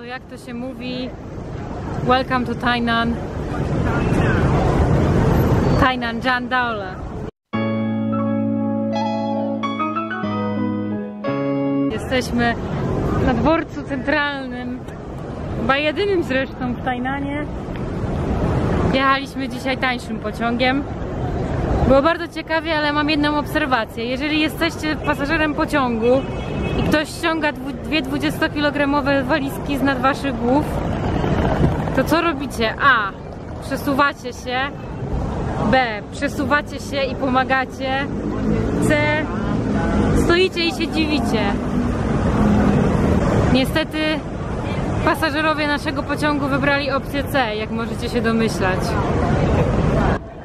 to jak to się mówi, welcome to Tainan. Tainan Jandaola. Jesteśmy na dworcu centralnym, chyba jedynym zresztą w Tainanie. Jechaliśmy dzisiaj tańszym pociągiem. Było bardzo ciekawie, ale mam jedną obserwację. Jeżeli jesteście pasażerem pociągu i ktoś ściąga dwie 20-kilogramowe walizki z nad waszych głów, to co robicie? A. Przesuwacie się. B. Przesuwacie się i pomagacie. C. Stoicie i się dziwicie. Niestety pasażerowie naszego pociągu wybrali opcję C, jak możecie się domyślać.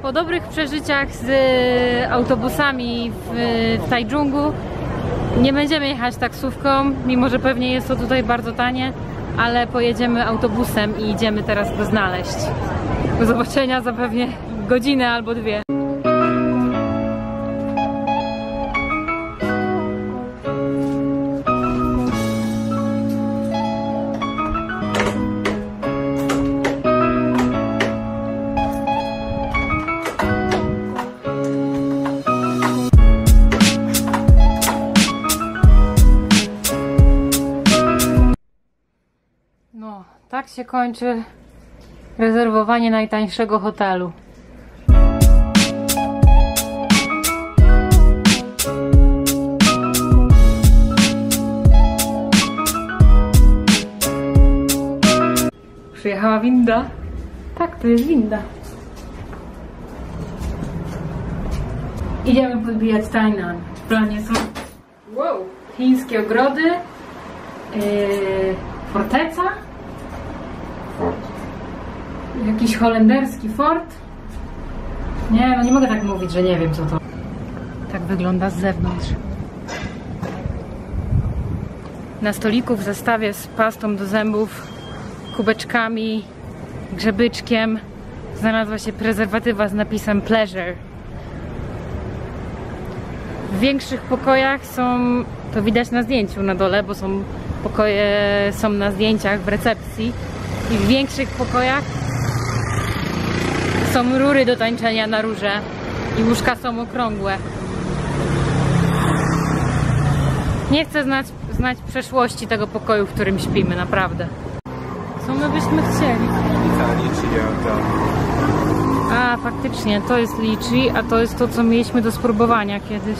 Po dobrych przeżyciach z autobusami w Taichungu nie będziemy jechać taksówką, mimo że pewnie jest to tutaj bardzo tanie, ale pojedziemy autobusem i idziemy teraz go znaleźć. Do zobaczenia za pewnie godzinę albo dwie. No, tak się kończy rezerwowanie najtańszego hotelu. Przyjechała winda? Tak, to jest winda. Idziemy podbijać Tainan. W planie są chińskie ogrody, forteca, jakiś holenderski fort. Nie, no nie mogę tak mówić, że nie wiem co to. Tak wygląda z zewnątrz. Na stoliku w zestawie z pastą do zębów, kubeczkami, grzebyczkiem znalazła się prezerwatywa z napisem Pleasure. W większych pokojach są, to widać na zdjęciu na dole, bo pokoje są na zdjęciach w recepcji, i w większych pokojach są rury do tańczenia na rurze i łóżka są okrągłe. Nie chcę znać przeszłości tego pokoju, w którym śpimy, naprawdę. Co my byśmy chcieli? A, faktycznie, to jest lichi, a to jest to, co mieliśmy do spróbowania kiedyś.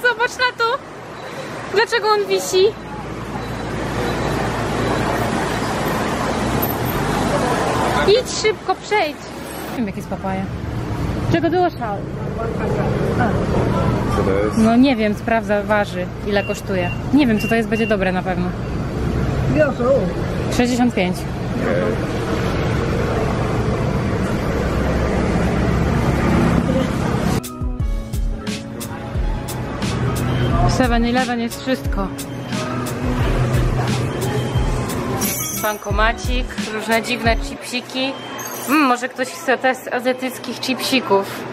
Zobacz na to! Dlaczego on wisi? Idź szybko, przejdź! Nie wiem, jak jest papaja. Czego było szał? Co to jest? No nie wiem, sprawdza, waży, ile kosztuje. Nie wiem, co to jest, będzie dobre na pewno. 65. 7-Eleven jest wszystko. Bankomacik, różne dziwne chipsiki. Może ktoś chce test azjatyckich chipsików.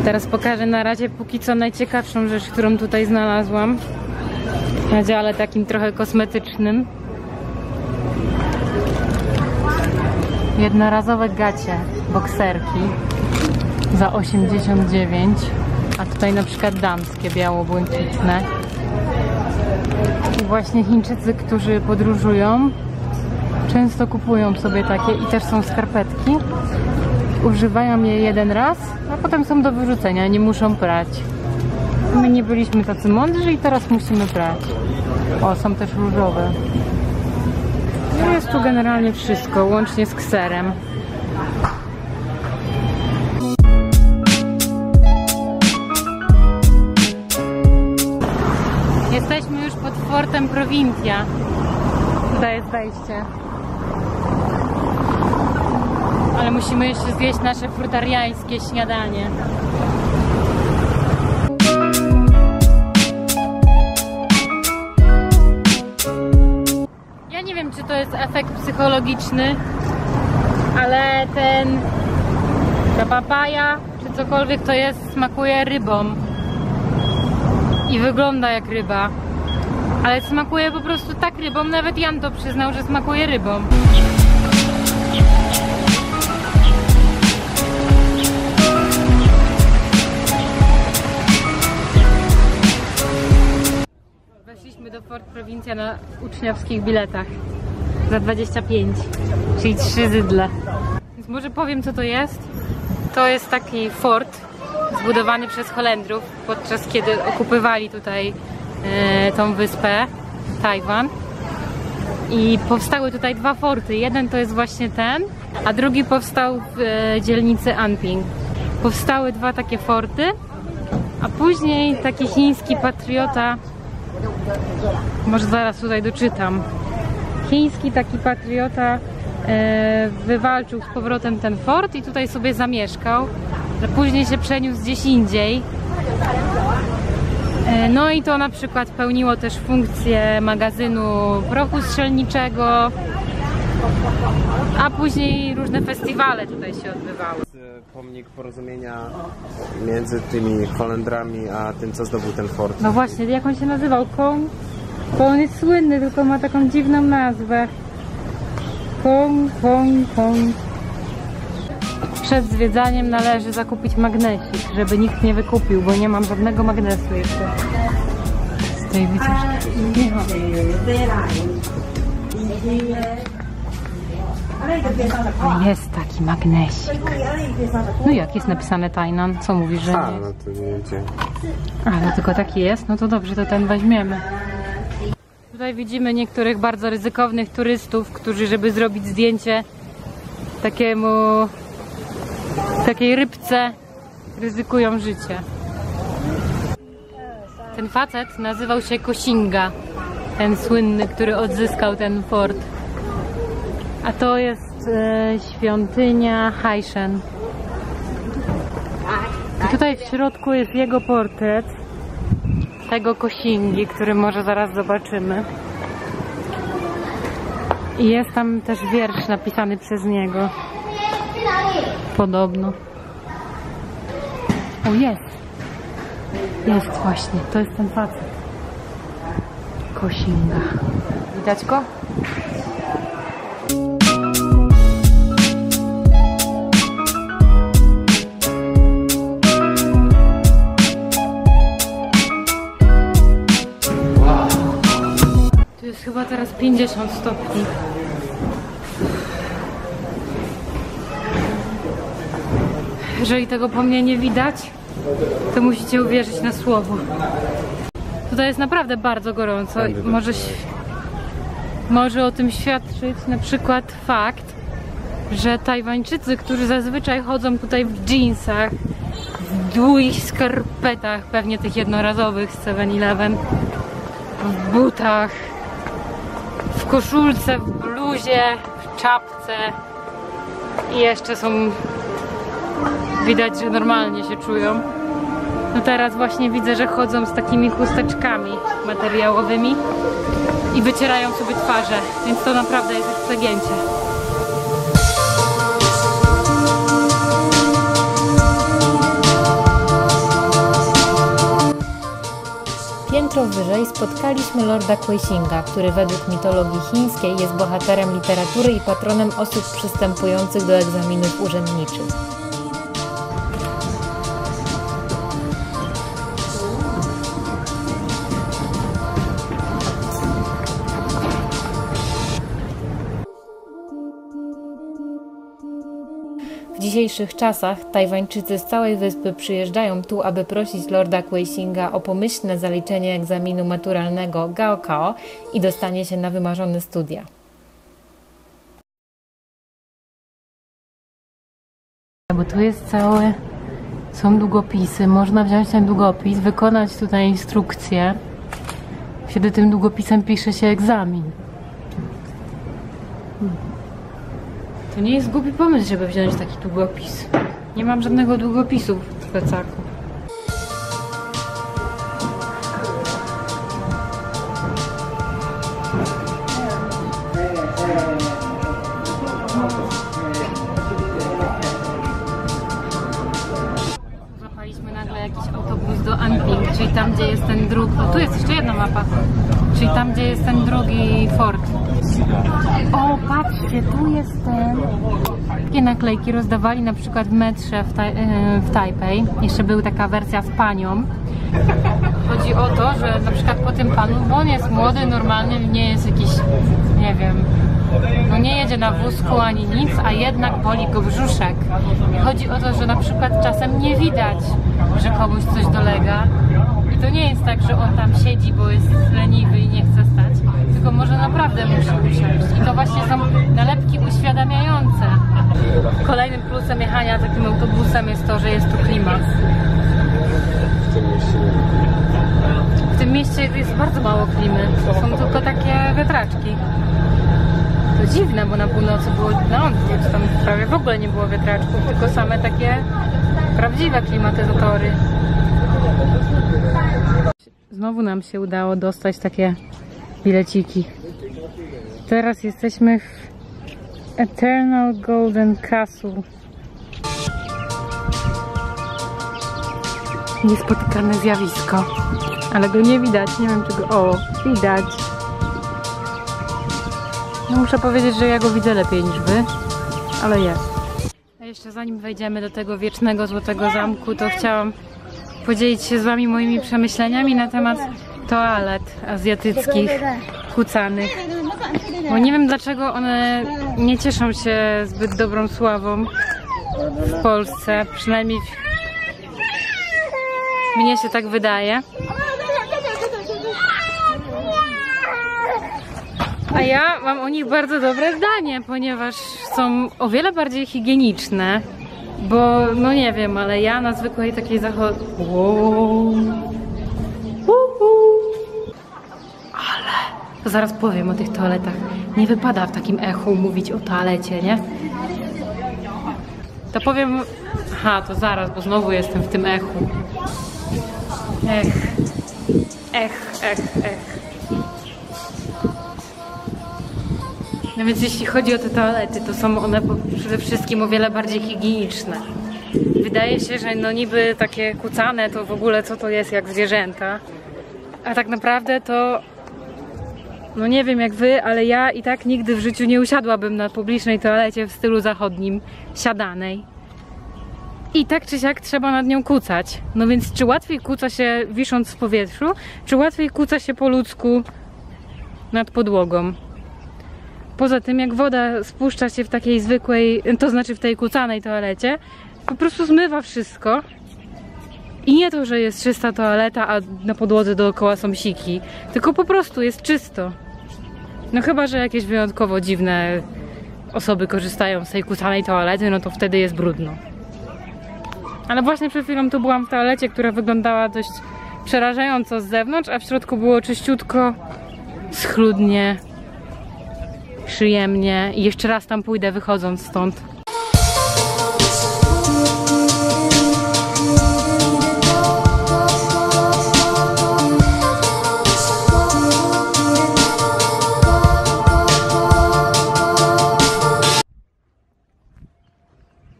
Teraz pokażę na razie póki co najciekawszą rzecz, którą tutaj znalazłam. Na dziale takim trochę kosmetycznym. Jednorazowe gacie, bokserki za 89. A tutaj na przykład damskie, biało-błękitne. I właśnie Chińczycy, którzy podróżują, często kupują sobie takie i też są skarpetki. Używają je jeden raz, a potem są do wyrzucenia, nie muszą prać. My nie byliśmy tacy mądrzy i teraz musimy prać. O, są też różowe. No jest tu generalnie wszystko, łącznie z kserem. Jesteśmy już pod fortem Provincia. Tutaj jest wejście. Ale musimy jeszcze zjeść nasze frutariańskie śniadanie. Ja nie wiem, czy to jest efekt psychologiczny, ale ta papaja, czy cokolwiek to jest, smakuje rybą. I wygląda jak ryba. Ale smakuje po prostu tak rybą, nawet Jan to przyznał, że smakuje rybą. Weszliśmy do Fort Provincia na uczniowskich biletach za 25, czyli 3 zydle. Więc może powiem, co to jest. To jest taki fort zbudowany przez Holendrów podczas kiedy okupowali tutaj tą wyspę, Tajwan. I powstały tutaj 2 forty. Jeden to jest właśnie ten, a drugi powstał w dzielnicy Anping. Powstały 2 takie forty, a później taki chiński patriota, może zaraz tutaj doczytam, chiński taki patriota wywalczył z powrotem ten fort i tutaj sobie zamieszkał, że później się przeniósł gdzieś indziej. No i to na przykład pełniło też funkcję magazynu prochu strzelniczego, a później różne festiwale tutaj się odbywały. Pomnik porozumienia między tymi Holendrami a tym, co zdobył ten fort. No właśnie, jak on się nazywał? Kong? Bo on jest słynny, tylko ma taką dziwną nazwę. Kong. Przed zwiedzaniem należy zakupić magnesik, żeby nikt nie wykupił, bo nie mam żadnego magnesu jeszcze. Z tej wycieczki. Jest taki magnesik. No jak jest napisane Tainan? Co mówisz, że nie? No to nie wiem gdzie. Ale tylko taki jest? No to dobrze, to ten weźmiemy. Tutaj widzimy niektórych bardzo ryzykownych turystów, którzy, żeby zrobić zdjęcie takiej rybce, ryzykują życie. Ten facet nazywał się Koxinga, ten słynny, który odzyskał ten fort. A to jest świątynia Haishen. I tutaj w środku jest jego portret, tego Koxingi, który może zaraz zobaczymy. I jest tam też wiersz napisany przez niego. Podobno. O, jest! Jest właśnie, to jest ten facet. Koxinga. Widać go? Tu jest chyba teraz 50 stopni. Jeżeli tego po mnie nie widać, to musicie uwierzyć na słowo. Tutaj jest naprawdę bardzo gorąco. Może o tym świadczyć na przykład fakt, że Tajwańczycy, którzy zazwyczaj chodzą tutaj w dżinsach, w długich skarpetach, pewnie tych jednorazowych z 7-Eleven, w butach, w koszulce, w bluzie, w czapce i jeszcze są... Widać, że normalnie się czują. No teraz właśnie widzę, że chodzą z takimi chusteczkami materiałowymi i wycierają sobie twarze, więc to naprawdę jest już przegięcie. Piętro wyżej spotkaliśmy lorda Koxinga, który według mitologii chińskiej jest bohaterem literatury i patronem osób przystępujących do egzaminów urzędniczych. W dzisiejszych czasach Tajwańczycy z całej wyspy przyjeżdżają tu, aby prosić lorda Koxinga o pomyślne zaliczenie egzaminu maturalnego Gaokao i dostanie się na wymarzone studia. Bo tu jest są długopisy, można wziąć ten długopis, wykonać tutaj instrukcję. Wtedy tym długopisem pisze się egzamin. To nie jest głupi pomysł, żeby wziąć taki długopis. Nie mam żadnego długopisu w plecaku. Zapaliśmy nagle jakiś autobus do Anping, czyli tam, gdzie jest ten drugi... O, tu jest jeszcze jedna mapa. Czyli tam, gdzie jest ten drugi fort. O, patrzcie, tu jest ten... Takie naklejki rozdawali na przykład w metrze w Tajpej. Jeszcze była taka wersja z panią. Chodzi o to, że na przykład po tym panu, bo on jest młody, normalny, nie jest jakiś, nie wiem, no nie jedzie na wózku ani nic, a jednak boli go brzuszek. I chodzi o to, że na przykład czasem nie widać, że komuś coś dolega. I to nie jest tak, że on tam siedzi, bo jest leniwy i nie chce stać, tylko może naprawdę musi usiąść. I to właśnie są nalepki uświadamiające. Kolejnym plusem jechania takim autobusem jest to, że jest tu klimat. W tym mieście jest bardzo mało klimy. Są tylko takie wiatraczki. To dziwne, bo na północy było na odwrót. Tam prawie w ogóle nie było wiatraczków, tylko same takie prawdziwe klimatyzatory. Znowu nam się udało dostać takie bileciki. Teraz jesteśmy w Eternal Golden Castle. Niespotykane zjawisko. Ale go nie widać, nie wiem czy go... O, widać. No muszę powiedzieć, że ja go widzę lepiej niż wy, ale jest. A jeszcze zanim wejdziemy do tego wiecznego Złotego Zamku, to chciałam podzielić się z wami moimi przemyśleniami na temat toalet azjatyckich, kucanych. Bo nie wiem dlaczego one nie cieszą się zbyt dobrą sławą w Polsce, przynajmniej mnie się tak wydaje. A ja mam o nich bardzo dobre zdanie, ponieważ są o wiele bardziej higieniczne, bo no nie wiem, ale ja na zwykłej takiej Ale to zaraz powiem o tych toaletach. Nie wypada w takim echu mówić o toalecie, nie? To powiem... Aha, to zaraz, bo znowu jestem w tym echu. Ech. No więc jeśli chodzi o te toalety, to są one przede wszystkim o wiele bardziej higieniczne. Wydaje się, że no niby takie kucane to w ogóle co to jest jak zwierzęta. A tak naprawdę to... No nie wiem jak wy, ale ja i tak nigdy w życiu nie usiadłabym na publicznej toalecie w stylu zachodnim, siadanej. I tak czy siak trzeba nad nią kucać. No więc czy łatwiej kuca się wisząc w powietrzu, czy łatwiej kuca się po ludzku nad podłogą? Poza tym jak woda spuszcza się w takiej zwykłej, to znaczy w tej kucanej toalecie, po prostu zmywa wszystko. I nie to, że jest czysta toaleta, a na podłodze dookoła są siki, tylko po prostu jest czysto. No chyba, że jakieś wyjątkowo dziwne osoby korzystają z tej kucanej toalety, no to wtedy jest brudno. Ale właśnie przed chwilą tu byłam w toalecie, która wyglądała dość przerażająco z zewnątrz, a w środku było czyściutko, schludnie, przyjemnie i jeszcze raz tam pójdę wychodząc stąd.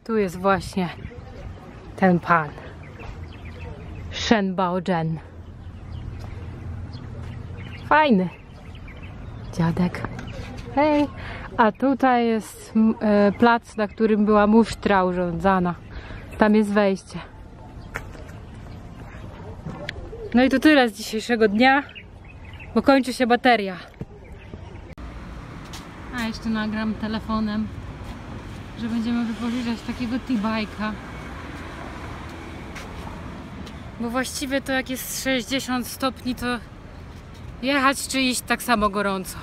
Tu jest właśnie ten pan. Shen Baozhen. Fajny dziadek. Hej! A tutaj jest plac, na którym była musztra urządzana. Tam jest wejście. No i to tyle z dzisiejszego dnia, bo kończy się bateria. A jeszcze nagram telefonem, że będziemy wypożyczać takiego T-bike'a. Bo właściwie to jak jest 60 stopni, to jechać czy iść tak samo gorąco.